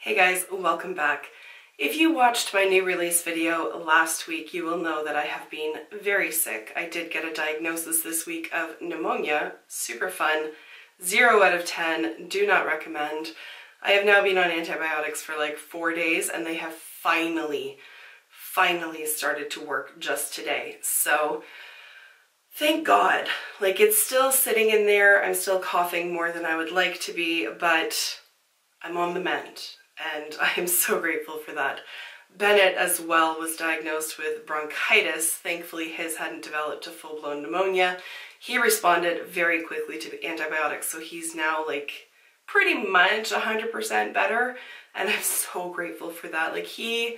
Hey guys, welcome back. If you watched my new release video last week, you will know that I have been very sick. I did get a diagnosis this week of pneumonia. Super fun. 0 out of 10. Do not recommend. I have now been on antibiotics for like 4 days and they have finally started to work just today. So thank God. Like, it's still sitting in there. I'm still coughing more than I would like to be, but I'm on the mend. And I am so grateful for that. Bennett as well was diagnosed with bronchitis. Thankfully his hadn't developed to full-blown pneumonia. He responded very quickly to the antibiotics, so he's now like pretty much 100% better, and I'm so grateful for that. Like he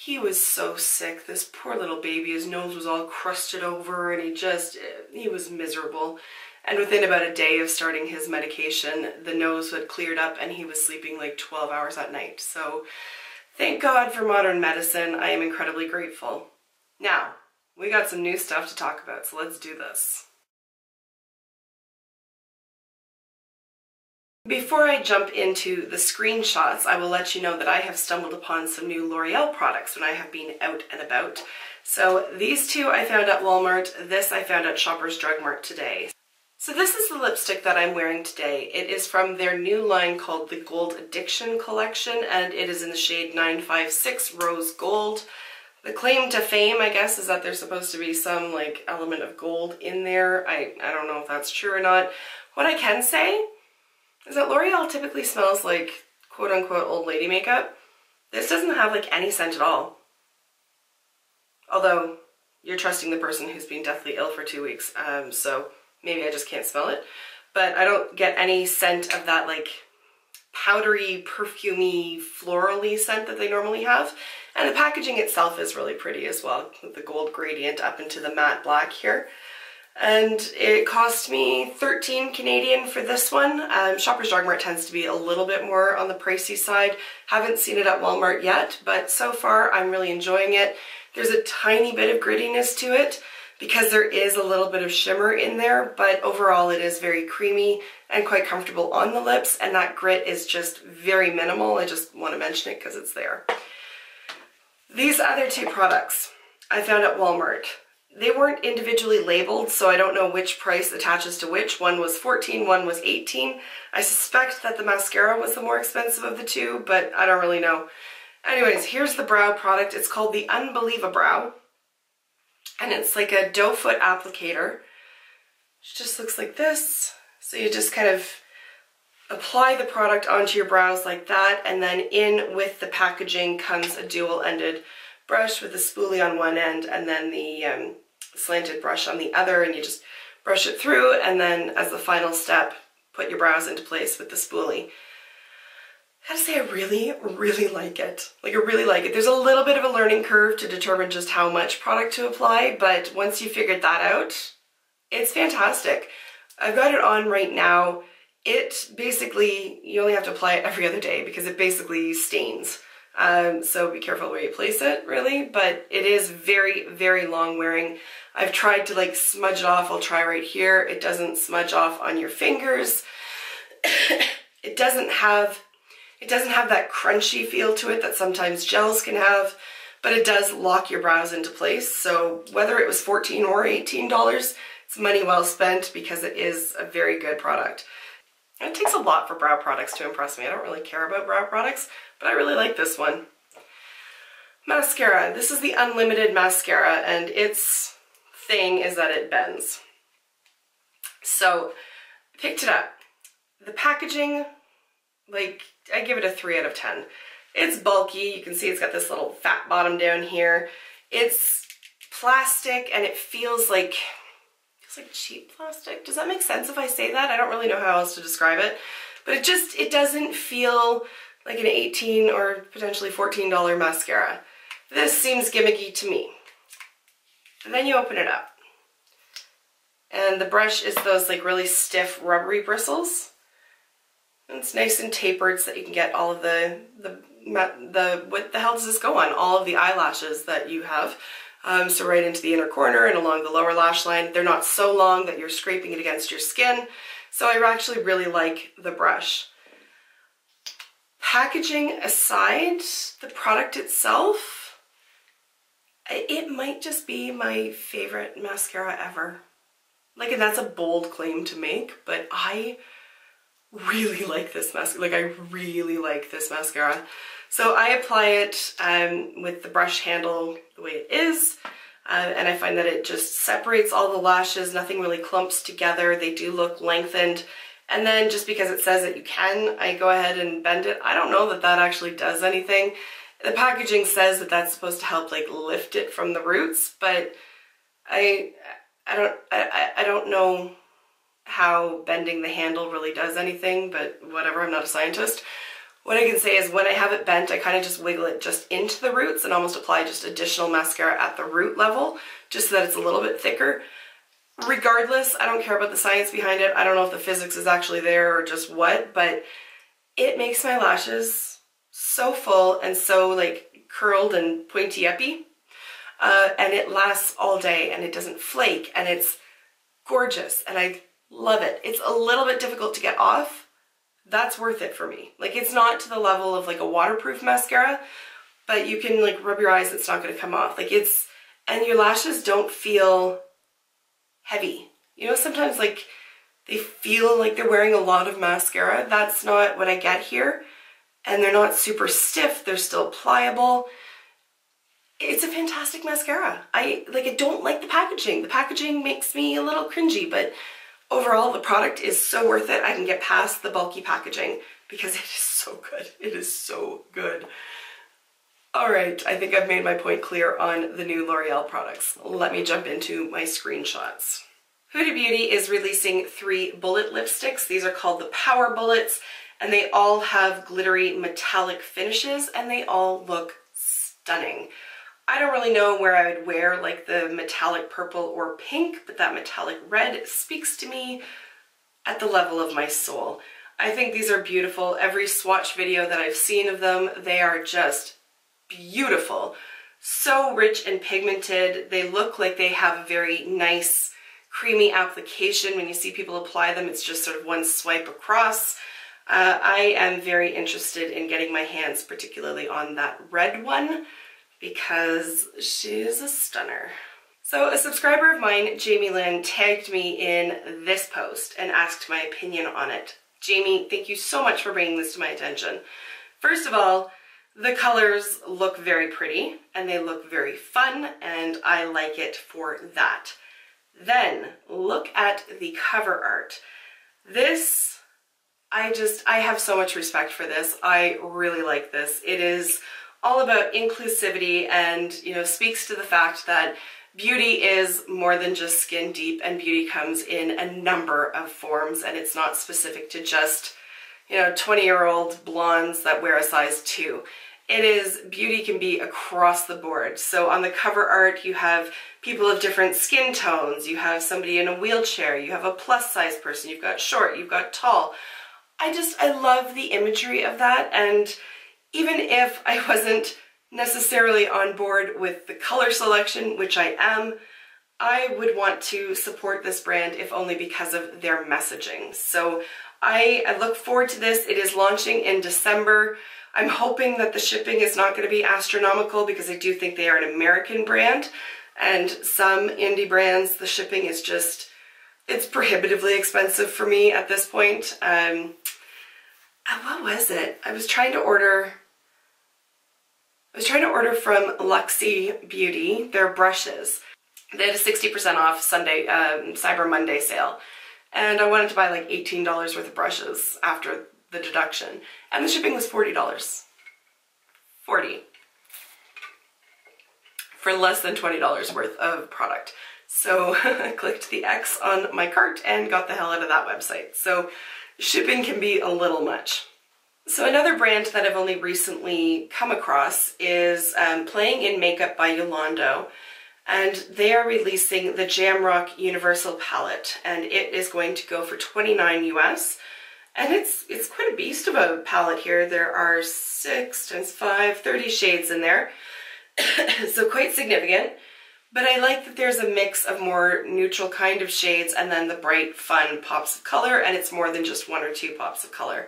was so sick, this poor little baby. His nose was all crusted over and he was miserable. And within about a day of starting his medication, the nose had cleared up and he was sleeping like 12 hours at night. So thank God for modern medicine. I am incredibly grateful. Now, we got some new stuff to talk about, so let's do this. Before I jump into the screenshots, I will let you know that I have stumbled upon some new L'Oreal products when I have been out and about. So these two I found at Walmart, this I found at Shoppers Drug Mart today. So this is the lipstick that I'm wearing today. It is from their new line called the Gold Addiction Collection, and it is in the shade 956 Rose Gold. The claim to fame, I guess, is that there's supposed to be some like element of gold in there. I don't know if that's true or not. What I can say is that L'Oreal typically smells like quote-unquote old lady makeup. This doesn't have like any scent at all. Although you're trusting the person who's been deathly ill for 2 weeks, so maybe I just can't smell it. But I don't get any scent of that like powdery, perfumey, florally scent that they normally have. And the packaging itself is really pretty as well, with the gold gradient up into the matte black here. And it cost me 13 Canadian for this one. Shoppers Drug Mart tends to be a little bit more on the pricey side. Haven't seen it at Walmart yet, but so far I'm really enjoying it. There's a tiny bit of grittiness to it because there is a little bit of shimmer in there, but overall it is very creamy and quite comfortable on the lips, and that grit is just very minimal. I just want to mention it because it's there. These other two products I found at Walmart. They weren't individually labeled, so I don't know which price attaches to which. One was 14, one was 18. I suspect that the mascara was the more expensive of the two, but I don't really know. Anyways, here's the brow product. It's called the Unbelievabrow, and it's like a doe foot applicator. It just looks like this. So you just kind of apply the product onto your brows like that, and then in with the packaging comes a dual-ended brush with a spoolie on one end and then the slanted brush on the other, and you just brush it through, and then as the final step, put your brows into place with the spoolie. I gotta say, I really like it. Like, I really like it. There's a little bit of a learning curve to determine just how much product to apply, but once you figured that out, it's fantastic. I've got it on right now. It basically, you only have to apply it every other day because it basically stains. So be careful where you place it, really, but it is very long wearing. I've tried to like smudge it off. I'll try right here. It doesn't smudge off on your fingers. It doesn't have that crunchy feel to it that sometimes gels can have, but it does lock your brows into place. So whether it was $14 or $18, it's money well spent because it is a very good product. And it takes a lot for brow products to impress me. I don't really care about brow products, but I really like this one. Mascara. This is the Unlimited Mascara, and its thing is that it bends. So I picked it up. The packaging, like, I give it a 3 out of 10. It's bulky. You can see it's got this little fat bottom down here. It's plastic, and it feels like cheap plastic. Does that make sense if I say that? I don't really know how else to describe it, but it doesn't feel like an $18 or potentially $14 mascara. This seems gimmicky to me. And then you open it up, and the brush is those like really stiff rubbery bristles. And it's nice and tapered so that you can get all of what the hell does this go on? All of the eyelashes that you have. So right into the inner corner and along the lower lash line. They're not so long that you're scraping it against your skin. So I actually really like the brush. packaging aside, the product itself, it might just be my favorite mascara ever. Like, and that's a bold claim to make, but I really like this mascara. Like, I really like this mascara. So I apply it with the brush handle the way it is, and I find that it just separates all the lashes. Nothing really clumps together. They do look lengthened. And then just because it says that you can, I go ahead and bend it. I don't know that that actually does anything. The packaging says that that's supposed to help like lift it from the roots, but I don't know how bending the handle really does anything, but whatever, I'm not a scientist. What I can say is when I have it bent, I kind of just wiggle it just into the roots and almost apply just additional mascara at the root level, just so that it's a little bit thicker. Regardless, I don't care about the science behind it. I don't know if the physics is actually there or just what, but it makes my lashes so full and so like curled and pointy-uppy. And it lasts all day and it doesn't flake and it's gorgeous and I love it. It's a little bit difficult to get off. That's worth it for me. Like, it's not to the level of like a waterproof mascara, but you can like rub your eyes, it's not going to come off. Like, it's, and your lashes don't feel heavy. You know, sometimes like they feel like they're wearing a lot of mascara. That's not what I get here. And they're not super stiff. They're still pliable. It's a fantastic mascara. I don't like the packaging. The packaging makes me a little cringy, but overall the product is so worth it. I can get past the bulky packaging because it is so good. It is so good. All right, I think I've made my point clear on the new L'Oreal products. Let me jump into my screenshots. Huda Beauty is releasing 3 bullet lipsticks. These are called the Power Bullets, and they all have glittery metallic finishes, and they all look stunning. I don't really know where I would wear like the metallic purple or pink, but that metallic red speaks to me at the level of my soul. I think these are beautiful. Every swatch video that I've seen of them, they are just beautiful. So rich and pigmented. They look like they have a very nice creamy application. When you see people apply them, it's just sort of one swipe across. I am very interested in getting my hands particularly on that red one because she is a stunner. So a subscriber of mine, Jamie Lynn, tagged me in this post and asked my opinion on it. Jamie, thank you so much for bringing this to my attention. First of all, the colors look very pretty and they look very fun and I like it for that. Then look at the cover art. This, I have so much respect for this. I really like this. It is all about inclusivity and, you know, speaks to the fact that beauty is more than just skin deep and beauty comes in a number of forms and it's not specific to just, you know, 20-year-old blondes that wear a size 2. It is, beauty can be across the board. So on the cover art, you have people of different skin tones. You have somebody in a wheelchair. You have a plus size person. You've got short. You've got tall. I love the imagery of that. And even if I wasn't necessarily on board with the color selection, which I am, I would want to support this brand if only because of their messaging. So I look forward to this. It is launching in December. I'm hoping that the shipping is not going to be astronomical because I do think they are an American brand, and some indie brands, the shipping is just, it's prohibitively expensive for me at this point. What was it? I was trying to order from Luxie Beauty, their brushes. They had a 60% off Sunday, Cyber Monday sale. And I wanted to buy like $18 worth of brushes after the deduction. And the shipping was $40. $40. For less than $20 worth of product. So I clicked the X on my cart and got the hell out of that website. So shipping can be a little much. So another brand that I've only recently come across is Playing in Makeup by Yolando. And they are releasing the Jamrock Universal Palette. And it is going to go for $29 US. And it's quite a beast of a palette here. There are 6 times 5, 30 shades in there. So quite significant. But I like that there's a mix of more neutral kind of shades and then the bright, fun pops of color, and it's more than just 1 or 2 pops of color.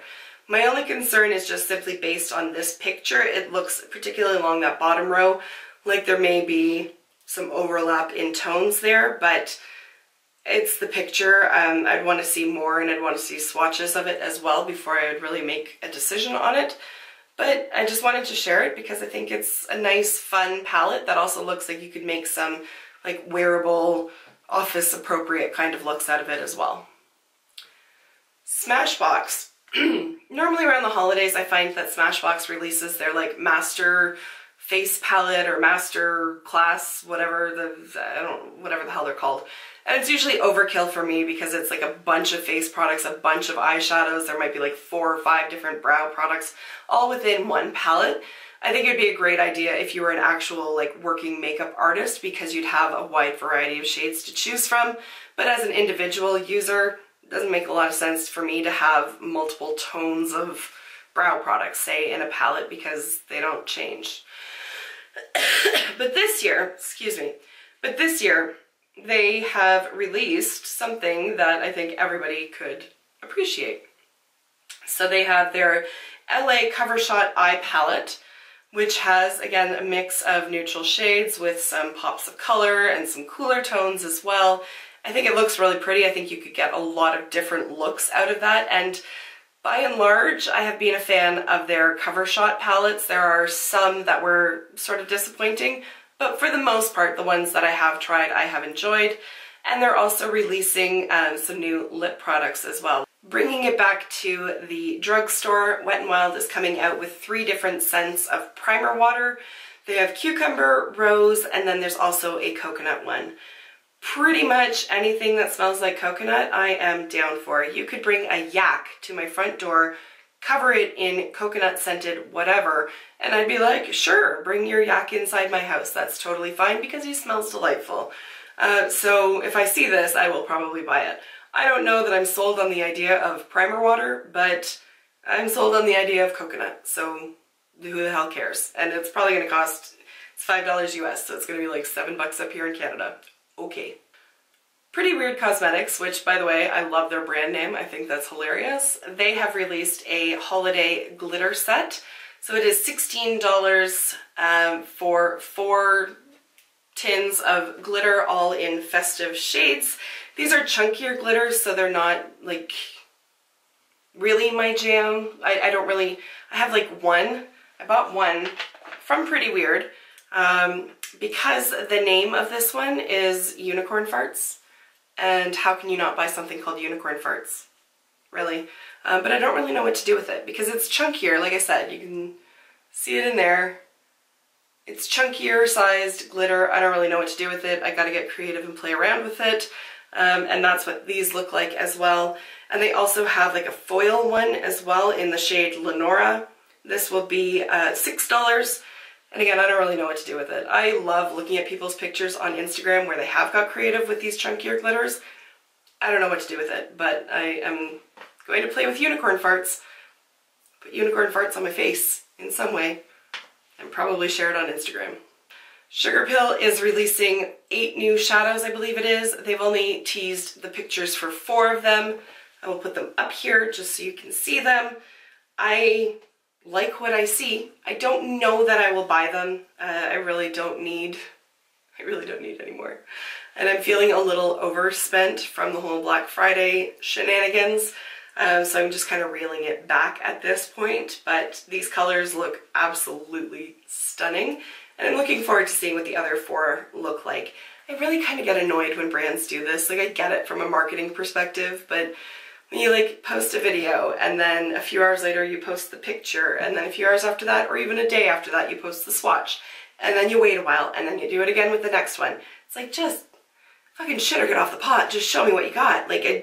My only concern is just simply based on this picture. It looks, particularly along that bottom row, like there may be some overlap in tones there, but it's the picture. I'd want to see more, and I'd want to see swatches of it as well before I would really make a decision on it. But I just wanted to share it because I think it's a nice, fun palette that also looks like you could make some like wearable, office appropriate kind of looks out of it as well. Smashbox. Normally around the holidays I find that Smashbox releases their like master face palette or master class, whatever the hell they're called. And it's usually overkill for me because it's like a bunch of face products, a bunch of eyeshadows. There might be like 4 or 5 different brow products all within one palette. I think it'd be a great idea if you were an actual like working makeup artist because you'd have a wide variety of shades to choose from. But as an individual user, it doesn't make a lot of sense for me to have multiple tones of brow products, say, in a palette because they don't change. But this year, they have released something that I think everybody could appreciate. So they have their LA Cover Shot Eye Palette, which has, again, a mix of neutral shades with some pops of color and some cooler tones as well. I think it looks really pretty. I think you could get a lot of different looks out of that, and by and large, I have been a fan of their Cover Shot palettes. There are some that were sort of disappointing, but for the most part, the ones that I have tried, I have enjoyed. And they're also releasing some new lip products as well. Bringing it back to the drugstore, Wet n Wild is coming out with 3 different scents of primer water. They have cucumber, rose, and then there's also a coconut one. Pretty much anything that smells like coconut, I am down for. You could bring a yak to my front door, cover it in coconut scented whatever, and I'd be like, sure, bring your yak inside my house. That's totally fine because he smells delightful. So if I see this, I will probably buy it. I don't know that I'm sold on the idea of primer water, but I'm sold on the idea of coconut, so who the hell cares? And it's probably going to cost, it's $5 US, so it's going to be like $7 up here in Canada. Okay. Pretty Weird Cosmetics, which, by the way, I love their brand name. I think that's hilarious. They have released a holiday glitter set. So it is $16 for 4 tins of glitter, all in festive shades. These are chunkier glitters, so they're not, like, really my jam. I don't really, I have, like, one. I bought one from Pretty Weird because the name of this one is Unicorn Farts. And how can you not buy something called Unicorn Farts? Really? But I don't really know what to do with it because it's chunkier. Like I said, you can see it in there. It's chunkier sized glitter. I don't really know what to do with it. I gotta get creative and play around with it. And that's what these look like as well. And they also have like a foil one as well in the shade Lenora. This will be $6. And again, I don't really know what to do with it. I love looking at people's pictures on Instagram where they have got creative with these chunkier glitters. I don't know what to do with it, but I am going to play with Unicorn Farts. Put Unicorn Farts on my face in some way and probably share it on Instagram. Sugar Pill is releasing 8 new shadows, I believe it is. They've only teased the pictures for 4 of them. I will put them up here just so you can see them. I like what I see. I don't know that I will buy them. I really don't need any more. And I'm feeling a little overspent from the whole Black Friday shenanigans. So I'm just kind of reeling it back at this point, but these colors look absolutely stunning. And I'm looking forward to seeing what the other 4 look like. I really kind of get annoyed when brands do this. Like, I get it from a marketing perspective, but when you like post a video and then a few hours later you post the picture and then a few hours after that or even a day after that you post the swatch and then you wait a while and then you do it again with the next one. It's like, just fucking shit or get off the pot. Just show me what you got. Like, I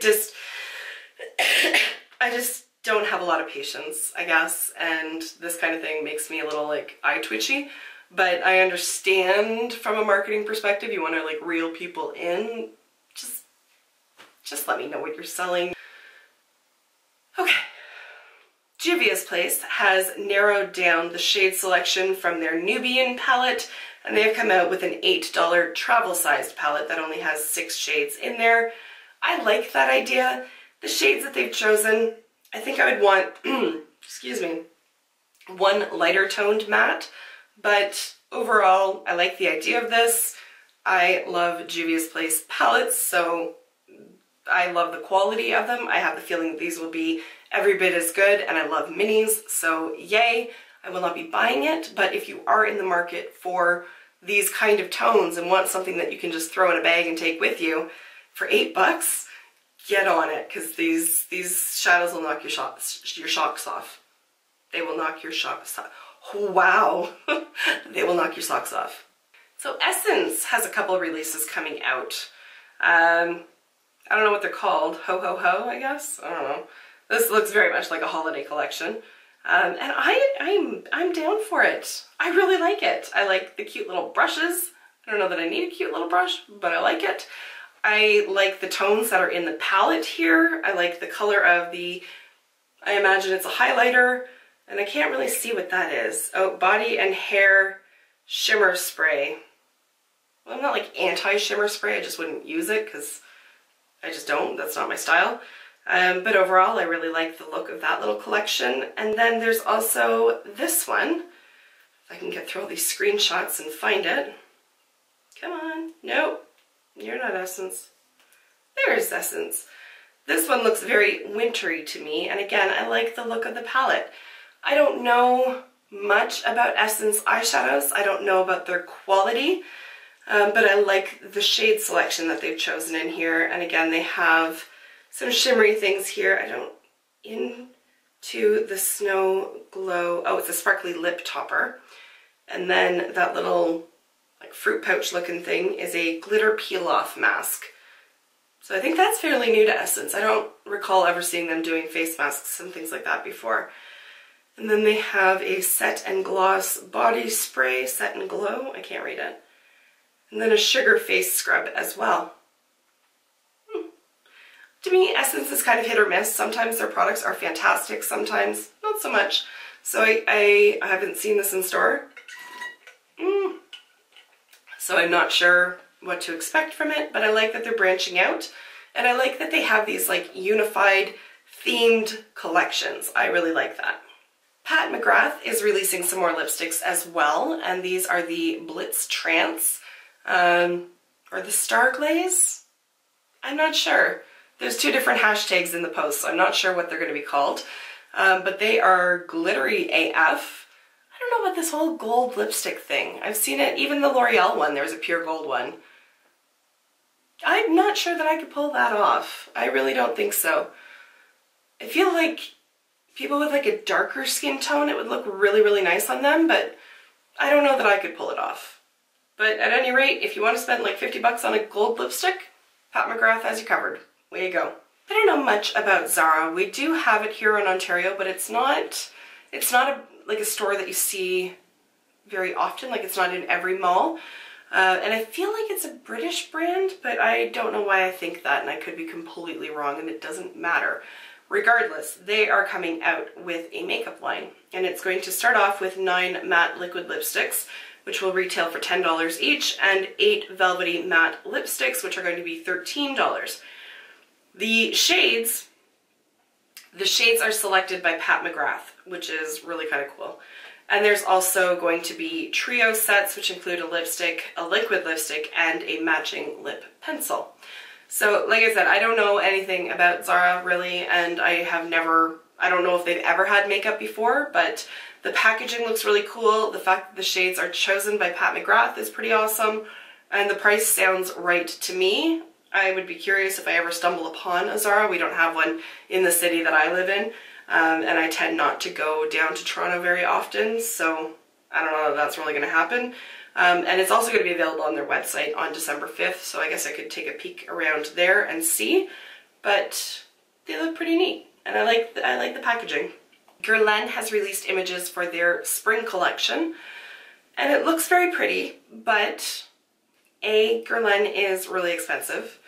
just don't have a lot of patience, I guess, and this kind of thing makes me a little like eye twitchy. But I understand from a marketing perspective, you want to like reel people in. Just let me know what you're selling. Okay, Juvia's Place has narrowed down the shade selection from their Nubian palette, and they have come out with an $8 travel-sized palette that only has 6 shades in there. I like that idea. The shades that they've chosen, I think I would want excuse me, one lighter toned matte, but overall I like the idea of this. I love Juvia's Place palettes, so I love the quality of them. I have the feeling that these will be every bit as good, and I love minis, so yay. I will not be buying it, but if you are in the market for these kind of tones and want something that you can just throw in a bag and take with you for $8, get on it, because these shadows will knock your shocks off. They will knock your shocks off. Wow. They will knock your socks off. So Essence has a couple of releases coming out. I don't know what they're called. Ho Ho Ho, I guess? I don't know. This looks very much like a holiday collection. And I'm down for it. I really like it. I like the cute little brushes. I don't know that I need a cute little brush, but I like it. I like the tones that are in the palette here. I like the color of the, I imagine it's a highlighter, and I can't really see what that is. Oh, Body and Hair Shimmer Spray. Well, I'm not like anti-shimmer spray, I just wouldn't use it because I just don't, that's not my style. But overall, I really like the look of that little collection. And then there's also this one. If I can get through all these screenshots and find it. Come on. Nope. You're not Essence. There's Essence. This one looks very wintry to me. And again, I like the look of the palette. I don't know much about Essence eyeshadows. I don't know about their quality. But I like the shade selection that they've chosen in here. And again, they have some shimmery things here. I don't, into the Snow Glow, oh, it's a sparkly lip topper. And then that little like fruit pouch looking thing is a glitter peel off mask. So I think that's fairly new to Essence. I don't recall ever seeing them doing face masks and things like that before. And then they have a Set and Gloss body spray, Set and Glow, I can't read it. And then a sugar face scrub as well. To me, Essence is kind of hit or miss. Sometimes their products are fantastic, sometimes not so much. So I haven't seen this in store. So I'm not sure what to expect from it, but I like that they're branching out. And I like that they have these like unified themed collections. I really like that. Pat McGrath is releasing some more lipsticks as well. And these are the Blitz Trance, or the Star Glaze. I'm not sure. There's two different hashtags in the post, so I'm not sure what they're going to be called. But they are glittery AF. I don't know about this whole gold lipstick thing. I've seen it, even the L'Oreal one, there was a pure gold one. I'm not sure that I could pull that off. I really don't think so. I feel like people with like a darker skin tone, it would look really, really nice on them, but I don't know that I could pull it off. But at any rate, if you want to spend like 50 bucks on a gold lipstick, Pat McGrath has you covered. Way you go. I don't know much about Zara. We do have it here in Ontario, but it's not like a store that you see very often. Like it's not in every mall. And I feel like it's a British brand, but I don't know why I think that, and I could be completely wrong, and it doesn't matter. Regardless, they are coming out with a makeup line, and it's going to start off with 9 matte liquid lipsticks, which will retail for $10 each, and 8 velvety matte lipsticks, which are going to be $13. The shades are selected by Pat McGrath, which is really kind of cool. And there's also going to be trio sets, which include a lipstick, a liquid lipstick, and a matching lip pencil. So, like I said, I don't know anything about Zara, really, and I don't know if they've ever had makeup before, but the packaging looks really cool. The fact that the shades are chosen by Pat McGrath is pretty awesome, and the price sounds right to me. I would be curious if I ever stumble upon a Zara. We don't have one in the city that I live in, and I tend not to go down to Toronto very often, so I don't know if that's really going to happen. And it's also going to be available on their website on December 5th, so I guess I could take a peek around there and see, but they look pretty neat, and I like the packaging. Guerlain has released images for their spring collection, and it looks very pretty, but A, Guerlain is really expensive,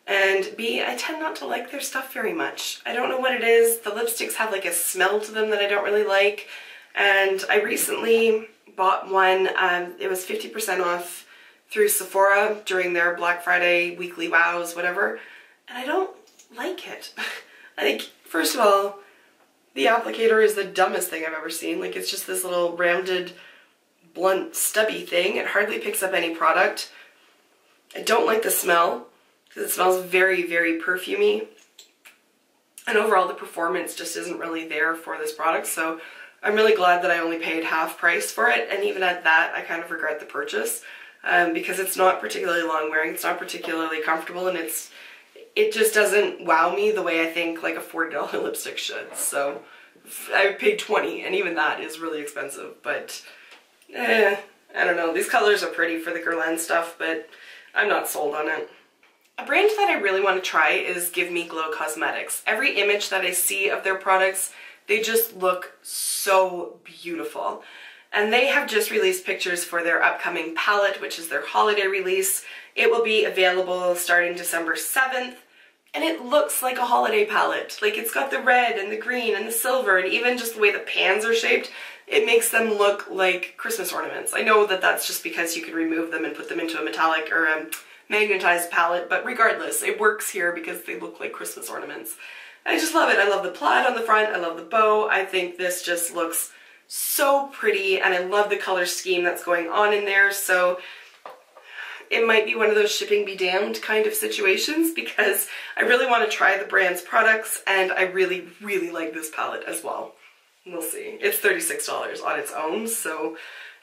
and B, I tend not to like their stuff very much. I don't know what it is. The lipsticks have like a smell to them that I don't really like, and I recently bought one. It was 50% off through Sephora during their Black Friday weekly wows, whatever, and I don't like it. I think, first of all, The applicator is the dumbest thing I've ever seen. Like, it's just this little rounded, blunt, stubby thing. It hardly picks up any product. I don't like the smell, because it smells very, very perfumey. And overall, the performance just isn't really there for this product, so I'm really glad that I only paid half price for it, and even at that, I kind of regret the purchase, because it's not particularly long-wearing, it's not particularly comfortable, and it just doesn't wow me the way I think like a $40 lipstick should. So I paid $20, and even that is really expensive, but I don't know. These colors are pretty for the Guerlain stuff, but I'm not sold on it. A brand that I really want to try is Give Me Glow Cosmetics. Every image that I see of their products, they just look so beautiful. And they have just released pictures for their upcoming palette, which is their holiday release. It will be available starting December 7th. And it looks like a holiday palette. Like, it's got the red and the green and the silver, and even just the way the pans are shaped, it makes them look like Christmas ornaments. I know that that's just because you can remove them and put them into a metallic or a magnetized palette, but regardless, it works here because they look like Christmas ornaments. I just love it. I love the plaid on the front. I love the bow. I think this just looks so pretty, and I love the color scheme that's going on in there. So it might be one of those shipping be damned kind of situations, because I really want to try the brand's products, and I really, really like this palette as well. We'll see. It's $36 on its own, so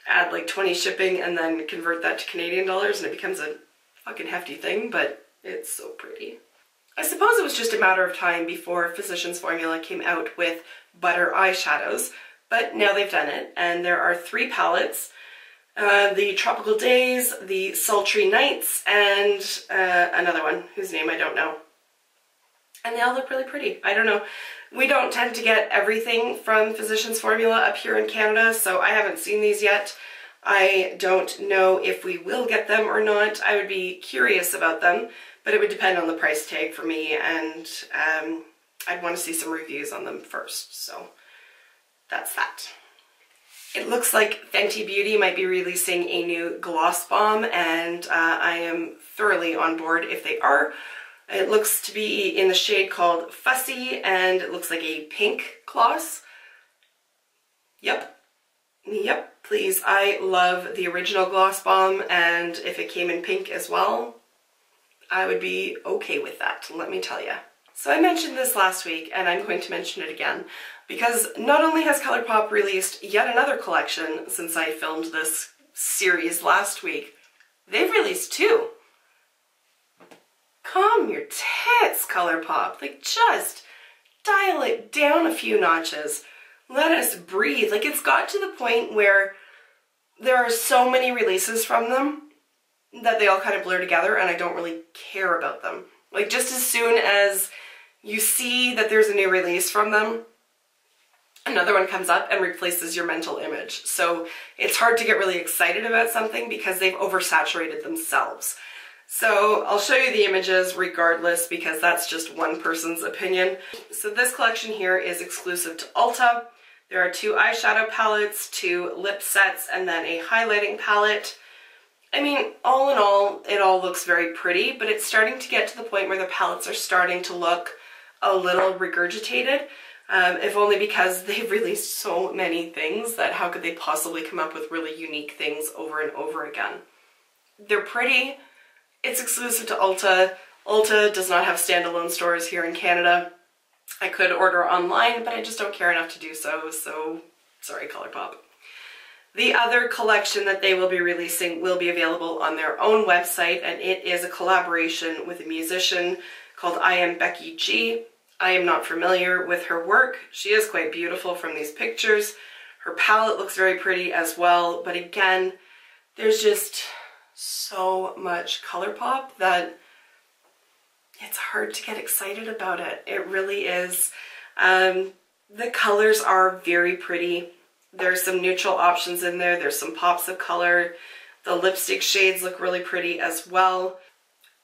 add like 20 shipping and then convert that to Canadian dollars and it becomes a fucking hefty thing, but it's so pretty. I suppose it was just a matter of time before Physicians Formula came out with butter eyeshadows, but now they've done it, and there are 3 palettes. The Tropical Days, the Sultry Nights, and another one whose name I don't know. And they all look really pretty. I don't know. We don't tend to get everything from Physicians Formula up here in Canada, so I haven't seen these yet. I don't know if we will get them or not. I would be curious about them, but it would depend on the price tag for me, and I'd want to see some reviews on them first, so that's that. It looks like Fenty Beauty might be releasing a new gloss bomb, and I am thoroughly on board if they are. It looks to be in the shade called Fussy, and it looks like a pink gloss. Yep, please. I love the original gloss bomb, and if it came in pink as well, I would be okay with that, let me tell you. So I mentioned this last week, and I'm going to mention it again, because not only has ColourPop released yet another collection since I filmed this series last week, they've released 2. Calm your tits, ColourPop. Like, just dial it down a few notches. Let us breathe. Like, it's got to the point where there are so many releases from them that they all kind of blur together, and I don't really care about them. Like, just as soon as you see that there's a new release from them, another one comes up and replaces your mental image. So it's hard to get really excited about something because they've oversaturated themselves. So I'll show you the images regardless, because that's just one person's opinion. So this collection here is exclusive to Ulta. There are 2 eyeshadow palettes, 2 lip sets, and then a highlighting palette. I mean, all in all, it all looks very pretty, but it's starting to get to the point where the palettes are starting to look a little regurgitated, if only because they've released so many things that how could they possibly come up with really unique things over and over again. They're pretty. It's exclusive to Ulta. Ulta does not have standalone stores here in Canada. I could order online, but I just don't care enough to do so, so sorry, ColourPop. The other collection that they will be releasing will be available on their own website, and it is a collaboration with a musician called I Am Becky G. I am not familiar with her work. She is quite beautiful from these pictures. Her palette looks very pretty as well, but again, there's just so much ColourPop that it's hard to get excited about it. It really is. The colors are very pretty. There's some neutral options in there. There's some pops of color. The lipstick shades look really pretty as well.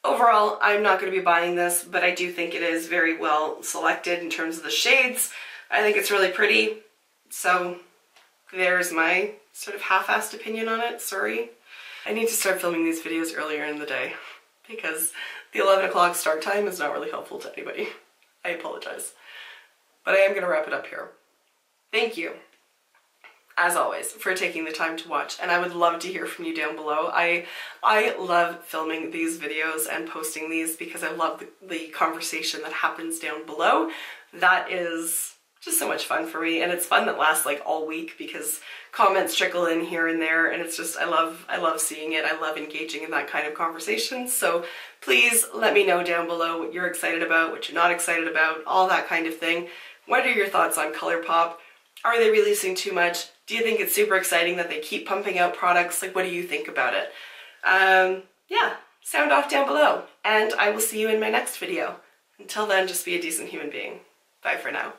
Overall, I'm not going to be buying this, but I do think it is very well selected in terms of the shades. I think it's really pretty. So there's my sort of half-assed opinion on it. Sorry. I need to start filming these videos earlier in the day because the 11 o'clock start time is not really helpful to anybody. I apologize. But I am going to wrap it up here. thank you, as always, for taking the time to watch, and I would love to hear from you down below. I love filming these videos and posting these because I love the conversation that happens down below. That is just so much fun for me, and it's fun that lasts like all week because comments trickle in here and there, and it's just, I love seeing it. I love engaging in that kind of conversation. So please let me know down below what you're excited about, what you're not excited about, all that kind of thing. What are your thoughts on ColourPop? Are they releasing too much? Do you think it's super exciting that they keep pumping out products? Like, what do you think about it? Yeah, sound off down below, and I will see you in my next video. Until then, just be a decent human being. Bye for now.